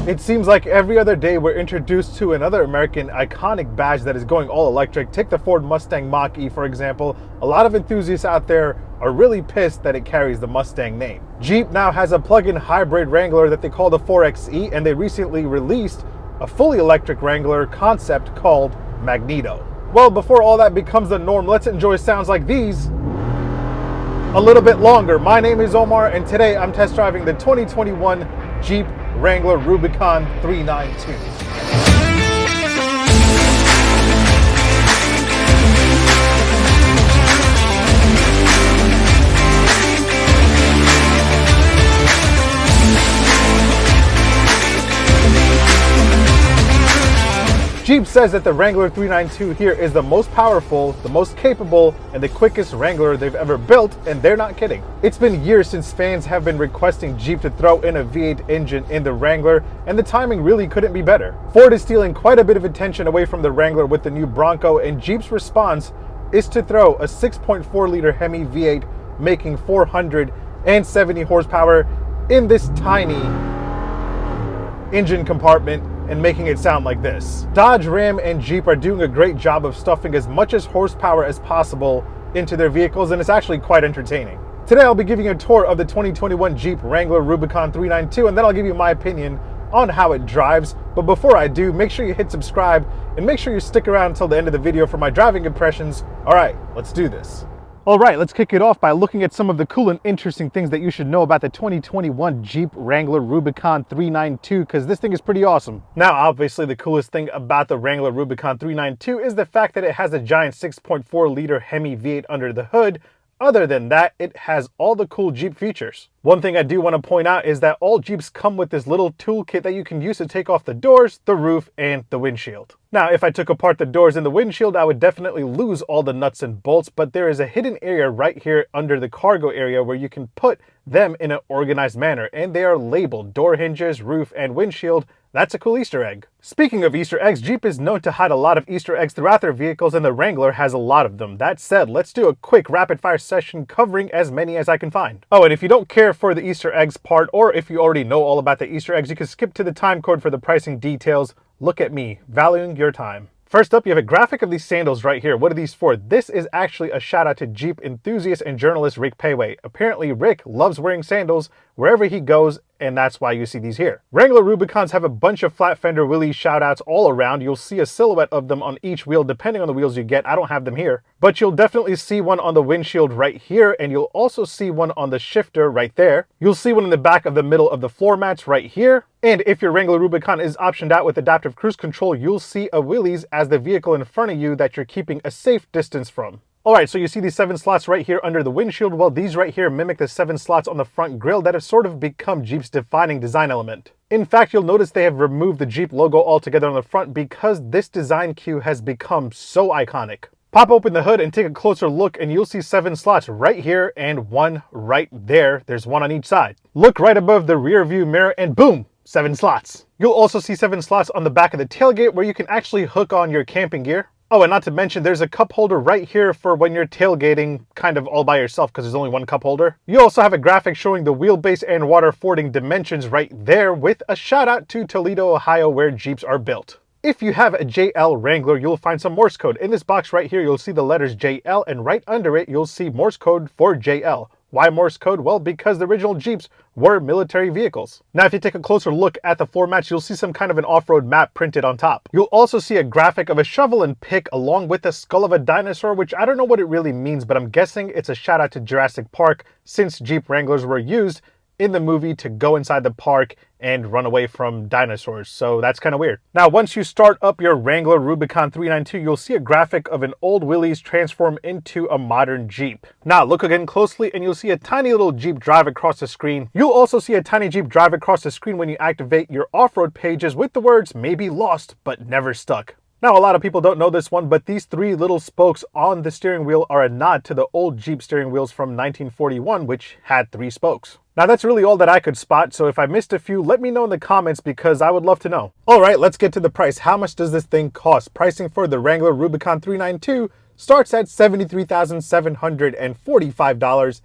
It seems like every other day we're introduced to another American iconic badge that is going all electric. Take the Ford Mustang Mach-E, for example. A lot of enthusiasts out there are really pissed that it carries the Mustang name. Jeep now has a plug-in hybrid Wrangler that they call the 4xe, and they recently released a fully electric Wrangler concept called Magneto. Well, before all that becomes the norm, let's enjoy sounds like these a little bit longer. My name is Omar, and today I'm test driving the 2021 Jeep Wrangler Rubicon 392. Jeep says that the Wrangler 392 here is the most powerful, the most capable, and the quickest Wrangler they've ever built, and they're not kidding. It's been years since fans have been requesting Jeep to throw in a V8 engine in the Wrangler, and the timing really couldn't be better. Ford is stealing quite a bit of attention away from the Wrangler with the new Bronco, and Jeep's response is to throw a 6.4-liter HEMI V8 making 470 horsepower in this tiny engine compartment and making it sound like this. Dodge, Ram, and Jeep are doing a great job of stuffing as much as horsepower as possible into their vehicles, and it's actually quite entertaining. Today I'll be giving you a tour of the 2021 Jeep Wrangler Rubicon 392, and then I'll give you my opinion on how it drives. But before I do, make sure you hit subscribe and make sure you stick around until the end of the video for my driving impressions. All right, let's do this. All right, let's kick it off by looking at some of the cool and interesting things that you should know about the 2021 Jeep Wrangler Rubicon 392, because this thing is pretty awesome. Now, obviously, the coolest thing about the Wrangler Rubicon 392 is the fact that it has a giant 6.4-liter HEMI V8 under the hood. Other than that, it has all the cool Jeep features. One thing I do want to point out is that all Jeeps come with this little toolkit that you can use to take off the doors, the roof, and the windshield. Now, if I took apart the doors and the windshield, I would definitely lose all the nuts and bolts, but there is a hidden area right here under the cargo area where you can put them in an organized manner, and they are labeled door hinges, roof, and windshield. That's a cool Easter egg. Speaking of Easter eggs, Jeep is known to hide a lot of Easter eggs throughout their vehicles, and the Wrangler has a lot of them. That said, let's do a quick rapid fire session covering as many as I can find. Oh, and if you don't care for the Easter eggs part, or if you already know all about the Easter eggs, you can skip to the time code for the pricing details. Look at me, valuing your time. First up, you have a graphic of these sandals right here. What are these for? This is actually a shout out to Jeep enthusiast and journalist Rick Payway. Apparently, Rick loves wearing sandals wherever he goes, and that's why you see these here. Wrangler Rubicons have a bunch of flat fender wheelie shout outs all around. You'll see a silhouette of them on each wheel depending on the wheels you get. I don't have them here, but you'll definitely see one on the windshield right here, and you'll also see one on the shifter right there. You'll see one in the back of the middle of the floor mats right here. And if your Wrangler Rubicon is optioned out with adaptive cruise control, you'll see a wheelies as the vehicle in front of you that you're keeping a safe distance from. Alright, so you see these 7 slots right here under the windshield. Well, these right here mimic the 7 slots on the front grille that have sort of become Jeep's defining design element. In fact, you'll notice they have removed the Jeep logo altogether on the front because this design cue has become so iconic. Pop open the hood and take a closer look, and you'll see 7 slots right here and 1 right there. There's 1 on each side. Look right above the rear view mirror and boom! 7 slots. You'll also see 7 slots on the back of the tailgate where you can actually hook on your camping gear. Oh, and not to mention, there's a cup holder right here for when you're tailgating kind of all by yourself because there's only 1 cup holder. You also have a graphic showing the wheelbase and water fording dimensions right there with a shout out to Toledo, Ohio, where Jeeps are built. If you have a JL Wrangler, you'll find some Morse code. In this box right here, you'll see the letters JL, and right under it, you'll see Morse code for JL. Why Morse code? Well, because the original Jeeps were military vehicles. Now, if you take a closer look at the floor mats, you'll see some kind of an off-road map printed on top. You'll also see a graphic of a shovel and pick along with the skull of a dinosaur, which I don't know what it really means, but I'm guessing it's a shout out to Jurassic Park since Jeep Wranglers were used in the movie to go inside the park and run away from dinosaurs, so that's kind of weird. Now, once you start up your Wrangler Rubicon 392, you'll see a graphic of an old Willys transform into a modern Jeep. Now, look again closely and you'll see a tiny little Jeep drive across the screen. You'll also see a tiny Jeep drive across the screen when you activate your off-road pages with the words, "Maybe lost, but never stuck." Now, a lot of people don't know this one, but these 3 little spokes on the steering wheel are a nod to the old Jeep steering wheels from 1941, which had 3 spokes. Now, that's really all that I could spot, so if I missed a few, let me know in the comments because I would love to know. All right, let's get to the price. How much does this thing cost? Pricing for the Wrangler Rubicon 392 starts at $73,745,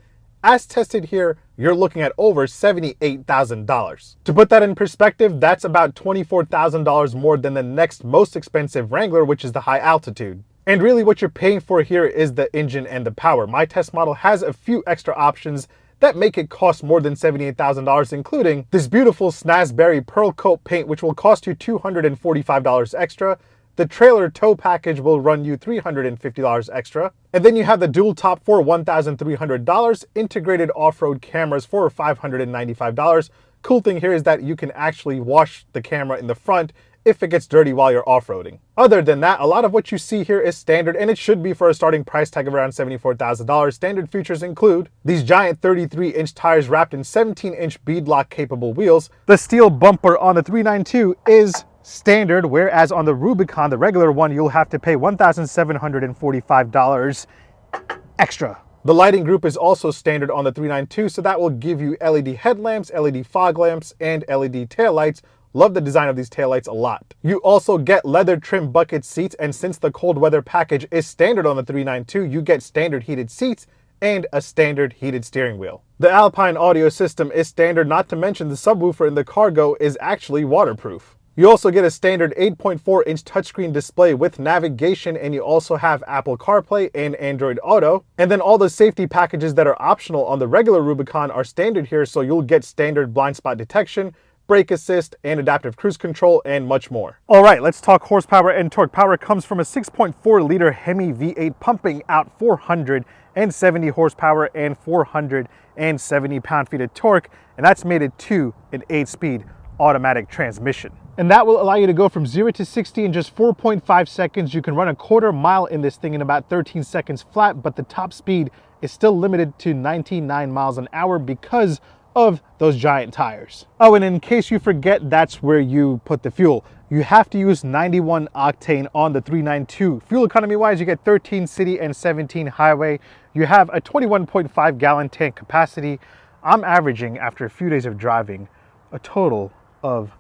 As tested here, you're looking at over $78,000. To put that in perspective, that's about $24,000 more than the next most expensive Wrangler, which is the high altitude. And really what you're paying for here is the engine and the power. My test model has a few extra options that make it cost more than $78,000, including this beautiful Snazberry Pearl Coat paint, which will cost you $245 extra. The trailer tow package will run you $350 extra. And then you have the dual top for $1,300, integrated off-road cameras for $595. Cool thing here is that you can actually wash the camera in the front if it gets dirty while you're off-roading. Other than that, a lot of what you see here is standard, and it should be for a starting price tag of around $74,000. Standard features include these giant 33-inch tires wrapped in 17-inch beadlock capable wheels. The steel bumper on the 392 is standard, whereas on the Rubicon, the regular one, you'll have to pay $1,745 extra. The lighting group is also standard on the 392, so that will give you LED headlamps, LED fog lamps, and LED taillights. Love the design of these taillights a lot. You also get leather trim bucket seats, and since the cold weather package is standard on the 392, you get standard heated seats and a standard heated steering wheel. The Alpine audio system is standard, not to mention the subwoofer in the Cargo is actually waterproof. You also get a standard 8.4-inch touchscreen display with navigation, and you also have Apple CarPlay and Android Auto. And then all the safety packages that are optional on the regular Rubicon are standard here, so you'll get standard blind spot detection, brake assist, and adaptive cruise control, and much more. All right, let's talk horsepower and torque. Power comes from a 6.4-liter HEMI V8 pumping out 470 horsepower and 470 pound-feet of torque, and that's made it to an 8-speed automatic transmission. And that will allow you to go from 0 to 60 in just 4.5 seconds. You can run a quarter mile in this thing in about 13 seconds flat, but the top speed is still limited to 99 miles an hour because of those giant tires. Oh, and in case you forget, that's where you put the fuel. You have to use 91 octane on the 392. Fuel economy wise, you get 13 city and 17 highway. You have a 21.5 gallon tank capacity. I'm averaging, after a few days of driving, a total of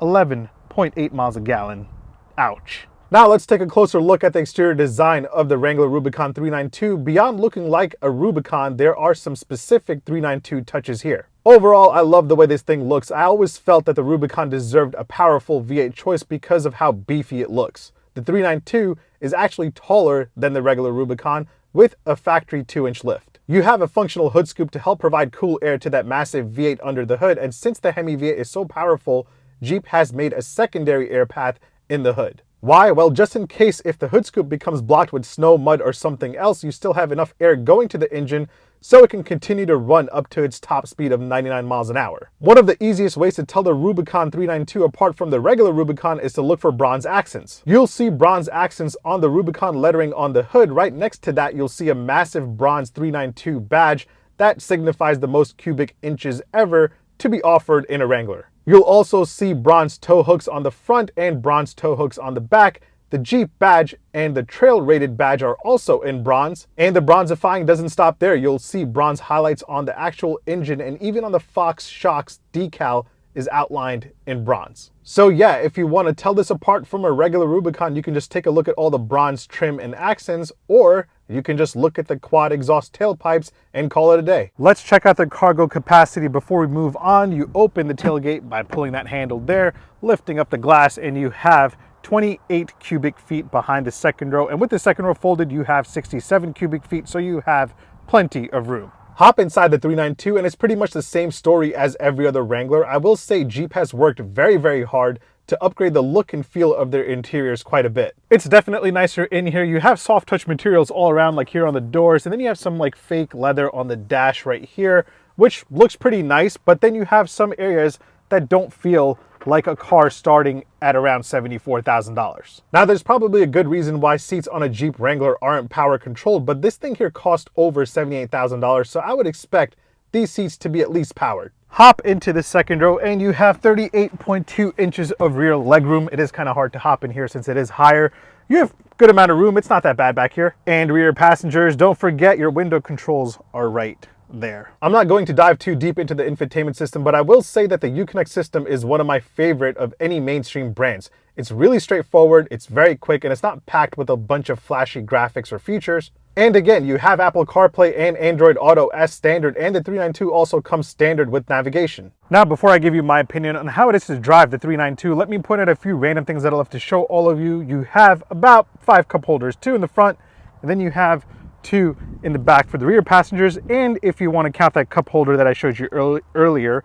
11.8 miles a gallon. Ouch. Now let's take a closer look at the exterior design of the Wrangler Rubicon 392. Beyond looking like a Rubicon, there are some specific 392 touches here. Overall, I love the way this thing looks. I always felt that the Rubicon deserved a powerful V8 choice because of how beefy it looks. The 392 is actually taller than the regular Rubicon with a factory 2-inch lift. You have a functional hood scoop to help provide cool air to that massive V8 under the hood, and since the HEMI V8 is so powerful, Jeep has made a secondary air path in the hood. Why? Well, just in case if the hood scoop becomes blocked with snow, mud, or something else, you still have enough air going to the engine so it can continue to run up to its top speed of 99 miles an hour. One of the easiest ways to tell the Rubicon 392 apart from the regular Rubicon is to look for bronze accents. You'll see bronze accents on the Rubicon lettering on the hood. Right next to that, you'll see a massive bronze 392 badge that signifies the most cubic inches ever to be offered in a Wrangler. You'll also see bronze tow hooks on the front and bronze tow hooks on the back. The Jeep badge and the trail rated badge are also in bronze. And the bronzifying doesn't stop there. You'll see bronze highlights on the actual engine, and even on the Fox shocks decal is outlined in bronze. So yeah, if you want to tell this apart from a regular Rubicon, you can just take a look at all the bronze trim and accents, or you can just look at the quad exhaust tailpipes and call it a day. Let's check out the cargo capacity before we move on. You open the tailgate by pulling that handle there, lifting up the glass, and you have 28 cubic feet behind the second row. And with the second row folded, you have 67 cubic feet, so you have plenty of room. Hop inside the 392 and it's pretty much the same story as every other Wrangler. I will say Jeep has worked very, very hard to upgrade the look and feel of their interiors quite a bit. It's definitely nicer in here. You have soft touch materials all around, like here on the doors, and then you have some like fake leather on the dash right here, which looks pretty nice, but then you have some areas that don't feel like a car starting at around $74,000. Now, there's probably a good reason why seats on a Jeep Wrangler aren't power controlled, but this thing here cost over $78,000, so I would expect these seats to be at least powered. Hop into the second row and you have 38.2 inches of rear legroom. It is kind of hard to hop in here since it is higher. You have a good amount of room. It's not that bad back here. And rear passengers, don't forget your window controls are right there. I'm not going to dive too deep into the infotainment system, but I will say that the Uconnect system is one of my favorite of any mainstream brands. It's really straightforward, it's very quick, and it's not packed with a bunch of flashy graphics or features. And again, you have Apple CarPlay and Android Auto as standard, and the 392 also comes standard with navigation. Now, before I give you my opinion on how it is to drive the 392, let me point out a few random things that I'll have to show all of you. You have about 5 cup holders, 2 in the front, and then you have 2 in the back for the rear passengers. And if you want to count that cup holder that I showed you earlier,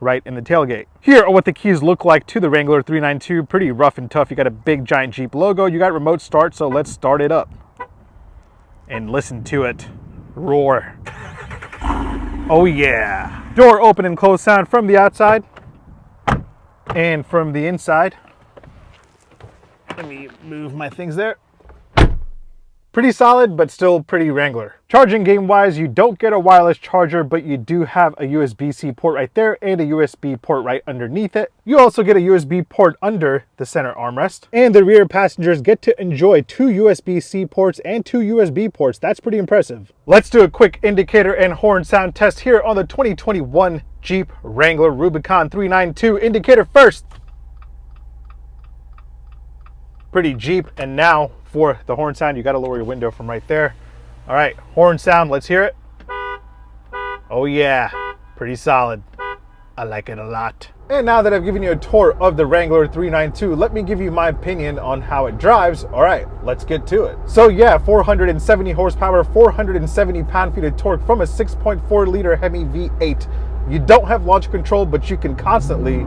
right in the tailgate. Here are what the keys look like to the Wrangler 392. Pretty rough and tough. You got a big giant Jeep logo. You got remote start, so let's start it up. And listen to it roar. Oh yeah. Door open and close sound from the outside and from the inside. Let me move my things there. Pretty solid, but still pretty Wrangler. Charging game wise, you don't get a wireless charger, but you do have a USB-C port right there and a USB port right underneath it. You also get a USB port under the center armrest. And the rear passengers get to enjoy 2 USB-C ports and 2 USB ports. That's pretty impressive. Let's do a quick indicator and horn sound test here on the 2021 Jeep Wrangler Rubicon 392. Indicator first. Pretty Jeep. And now for the horn sound, you got to lower your window from right there. All right, horn sound, let's hear it. Oh yeah, pretty solid. I like it a lot. And now that I've given you a tour of the Wrangler 392, let me give you my opinion on how it drives. All right, let's get to it. So yeah, 470 horsepower, 470 pound-feet of torque from a 6.4 liter HEMI V8. You don't have launch control, but you can constantly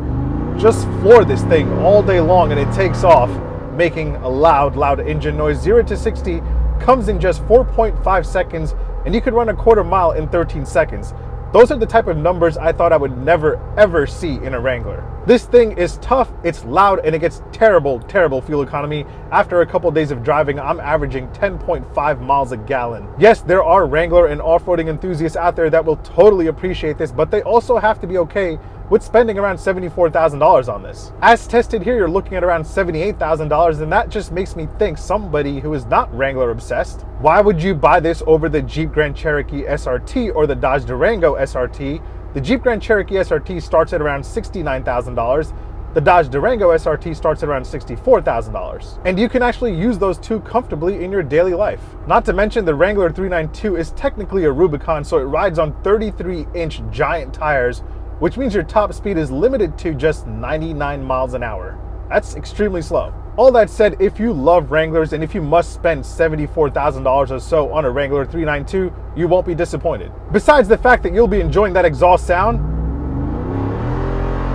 just floor this thing all day long and it takes off, making a loud engine noise. 0 to 60 comes in just 4.5 seconds, and you could run a quarter mile in 13 seconds. Those are the type of numbers I thought I would never ever see in a Wrangler. This thing is tough, it's loud, and it gets terrible fuel economy. After a couple days of driving, I'm averaging 10.5 miles a gallon. Yes, there are Wrangler and off-roading enthusiasts out there that will totally appreciate this, but they also have to be okay with spending around $74,000 on this. As tested here, you're looking at around $78,000, and that just makes me think somebody who is not Wrangler obsessed, why would you buy this over the Jeep Grand Cherokee SRT or the Dodge Durango SRT? The Jeep Grand Cherokee SRT starts at around $69,000. The Dodge Durango SRT starts at around $64,000. And you can actually use those two comfortably in your daily life. Not to mention the Wrangler 392 is technically a Rubicon, so it rides on 33-inch giant tires, which means your top speed is limited to just 99 miles an hour. That's extremely slow. All that said, if you love Wranglers and if you must spend $74,000 or so on a Wrangler 392, you won't be disappointed. Besides the fact that you'll be enjoying that exhaust sound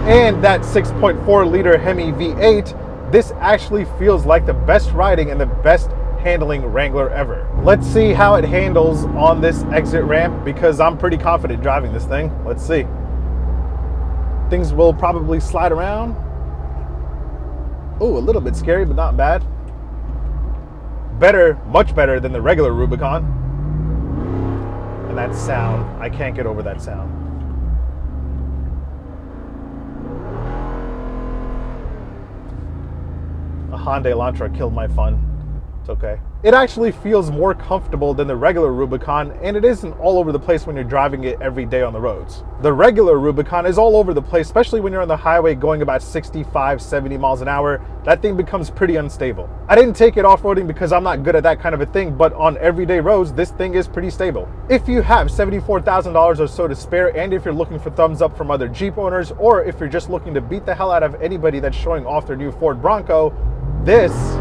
and that 6.4 liter HEMI V8, this actually feels like the best riding and the best handling Wrangler ever. Let's see how it handles on this exit ramp, because I'm pretty confident driving this thing. Let's see. Things will probably slide around. Oh, a little bit scary, but not bad. Better, much better than the regular Rubicon. And that sound, I can't get over that sound. A Hyundai Elantra killed my fun. It's okay. It actually feels more comfortable than the regular Rubicon, and it isn't all over the place when you're driving it every day on the roads. The regular Rubicon is all over the place, especially when you're on the highway going about 65, 70 miles an hour. That thing becomes pretty unstable. I didn't take it off-roading because I'm not good at that kind of a thing, but on everyday roads, this thing is pretty stable. If you have $74,000 or so to spare, and if you're looking for thumbs up from other Jeep owners, or if you're just looking to beat the hell out of anybody that's showing off their new Ford Bronco, this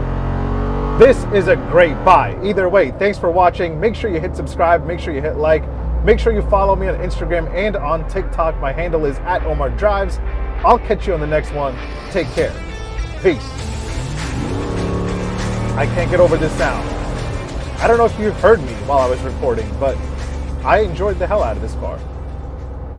is a great buy. Either way, thanks for watching. Make sure you hit subscribe, make sure you hit like, make sure you follow me on Instagram and on TikTok. My handle is @OmarDrives. I'll catch you on the next one. Take care. Peace. I can't get over this sound. I don't know if you heard me while I was recording, but I enjoyed the hell out of this car.